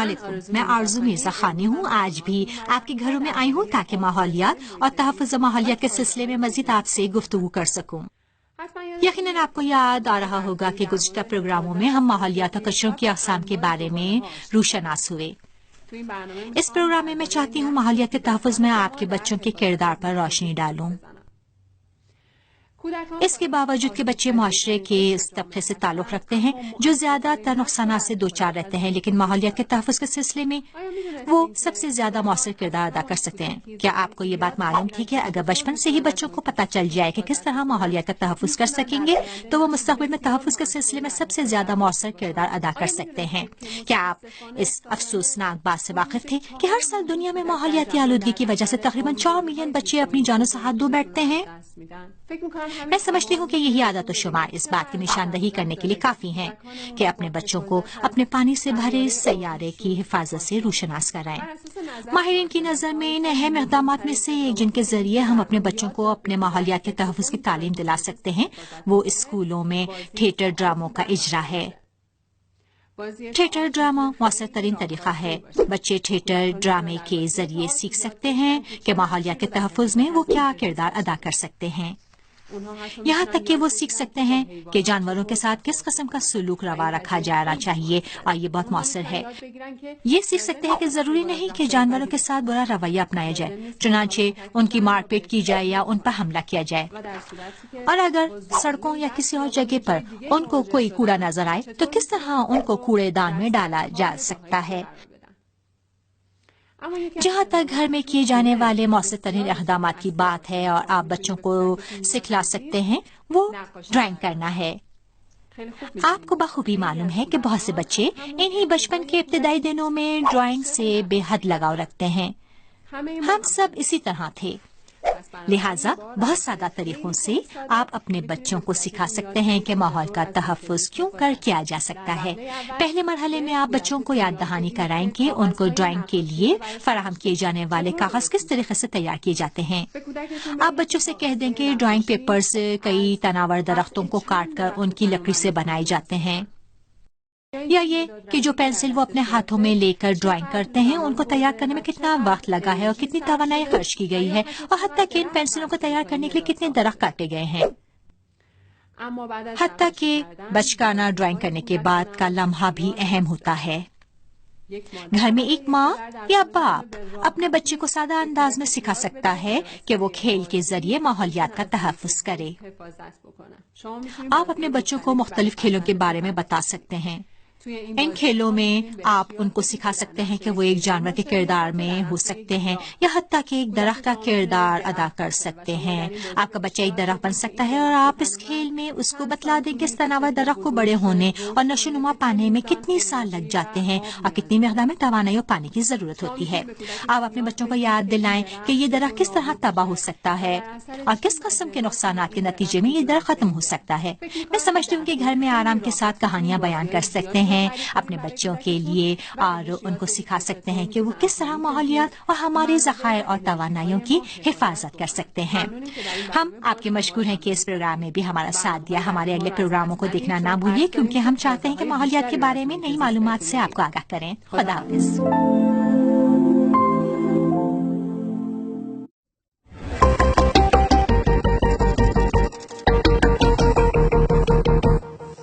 السلام علیکم، میں آرزو مرزا خانی ہوں۔ آج بھی آپ کے گھروں میں آئی ہوں تاکہ ماحولیات اور تحفظ ماحولیات کے سلسلے میں مزید آپ سے گفتگو کر سکوں۔ یقیناً آپ کو یاد آ رہا ہوگا کہ گزشتہ پروگراموں میں ہم ماحولیات اور کچروں کی اقسام کے بارے میں روشناس ہوئے۔ اس پروگرام میں چاہتی ہوں ماحولیات کے تحفظ میں آپ کے بچوں کے کردار پر روشنی ڈالوں۔ اس کے باوجود کہ بچے معاشرے کے اس طبقے سے تعلق رکھتے ہیں جو زیادہ تر نقصانات سے دوچار رہتے ہیں، لیکن ماحولیات کے تحفظ کے سلسلے میں وہ سب سے زیادہ مؤثر کردار ادا کر سکتے ہیں۔ کیا آپ کو یہ بات معلوم تھی کہ اگر بچپن سے ہی بچوں کو پتہ چل جائے کہ کس طرح ماحولیات کا تحفظ کر سکیں گے تو وہ مستقبل میں تحفظ کے سلسلے میں سب سے زیادہ مؤثر کردار ادا کر سکتے ہیں؟ کیا آپ اس افسوسناک بات سے واقف تھے کہ ہر سال دنیا میں ماحولیاتی آلودگی کی وجہ سے تقریباً 4 ملین بچے اپنی جانوں سے ہاتھ دھو بیٹھتے ہیں؟ میں سمجھتی ہوں کہ یہی عادت و شمار اس بات کی نشاندہی کرنے کے لیے کافی ہیں کہ اپنے بچوں کو اپنے پانی سے بھرے سیارے کی حفاظت سے روشناس کرائیں۔ ماہرین کی نظر میں ان اہم اقدامات میں سے ایک جن کے ذریعے ہم اپنے بچوں کو اپنے ماحولیات کے تحفظ کی تعلیم دلا سکتے ہیں وہ اسکولوں میں تھیٹر ڈراموں کا اجرا ہے۔ تھیٹر ڈرامہ مؤثر ترین طریقہ ہے۔ بچے تھیٹر ڈرامے کے ذریعے سیکھ سکتے ہیں کہ ماحولیات کے تحفظ میں وہ کیا کردار ادا کر سکتے ہیں۔ یہاں تک کہ وہ سیکھ سکتے ہیں کہ جانوروں کے ساتھ کس قسم کا سلوک روا رکھا جانا چاہیے، اور یہ بہت مؤثر ہے۔ یہ سیکھ سکتے ہیں کہ ضروری نہیں کہ جانوروں کے ساتھ برا رویہ اپنایا جائے، چنانچہ ان کی مار پیٹ کی جائے یا ان پر حملہ کیا جائے، اور اگر سڑکوں یا کسی اور جگہ پر ان کو کوئی کوڑا نظر آئے تو کس طرح ان کو کوڑے دان میں ڈالا جا سکتا ہے۔ جہاں تک گھر میں کیے جانے والے مؤثر ترین اقدامات کی بات ہے اور آپ بچوں کو سکھلا سکتے ہیں وہ ڈرائنگ کرنا ہے۔ آپ کو بخوبی معلوم ہے کہ بہت سے بچے انہی بچپن کے ابتدائی دنوں میں ڈرائنگ سے بے حد لگاؤ رکھتے ہیں۔ ہم سب اسی طرح تھے، لہٰذا بہت سادہ طریقوں سے آپ اپنے بچوں کو سکھا سکتے ہیں کہ ماحول کا تحفظ کیوں کیا جا سکتا ہے۔ پہلے مرحلے میں آپ بچوں کو یاد دہانی کرائیں کہ ان کو ڈرائنگ کے لیے فراہم کیے جانے والے کاغذ کس طریقے سے تیار کیے جاتے ہیں۔ آپ بچوں سے کہہ دیں کہ ڈرائنگ پیپرز کئی تناور درختوں کو کاٹ کر ان کی لکڑی سے بنائے جاتے ہیں، یا یہ کہ جو پینسل وہ اپنے ہاتھوں میں لے کر ڈرائنگ کرتے ہیں ان کو تیار کرنے میں کتنا وقت لگا ہے اور کتنی توانائی خرچ کی گئی ہے، اور حتیٰ کہ ان پینسلوں کو تیار کرنے کے لیے کتنے درخت کاٹے گئے ہیں۔ حتیٰ کہ بچکانہ ڈرائنگ کرنے کے بعد کا لمحہ بھی اہم ہوتا ہے۔ گھر میں ایک ماں یا باپ اپنے بچے کو سادہ انداز میں سکھا سکتا ہے کہ وہ کھیل کے ذریعے ماحولیات کا تحفظ کرے۔ آپ اپنے بچوں کو مختلف کھیلوں کے بارے میں بتا سکتے ہیں۔ ان کھیلوں میں آپ ان کو سکھا سکتے ہیں کہ وہ ایک جانور کے کردار میں ہو سکتے ہیں یا حتیٰ کہ ایک درخت کا کردار ادا کر سکتے ہیں۔ آپ کا بچہ ایک درخت بن سکتا ہے اور آپ اس کھیل میں اس کو بتلا دیں کہ اس تناور درخت کو بڑے ہونے اور نشو نما پانے میں کتنی سال لگ جاتے ہیں اور کتنی مقدار میں توانائی اور پانی کی ضرورت ہوتی ہے۔ آپ اپنے بچوں کو یاد دلائیں کہ یہ درخت کس طرح تباہ ہو سکتا ہے اور کس قسم کے نقصانات کے نتیجے میں یہ درخت ختم ہو سکتا ہے۔ میں سمجھتی ہوں کہ گھر میں آرام کے ساتھ کہانیاں بیان کر سکتے ہیں اپنے بچوں کے لیے اور ان کو سکھا سکتے ہیں کہ وہ کس طرح ماحولیات اور ہمارے ذخائر اور توانائیوں کی حفاظت کر سکتے ہیں۔ ہم آپ کے مشکور ہیں کہ اس پروگرام میں بھی ہمارا ساتھ دیا۔ ہمارے اگلے پروگراموں کو دیکھنا نہ بھولیے کیونکہ ہم چاہتے ہیں کہ ماحولیات کے بارے میں نئی معلومات سے آپ کو آگاہ کریں۔ خدا حافظ۔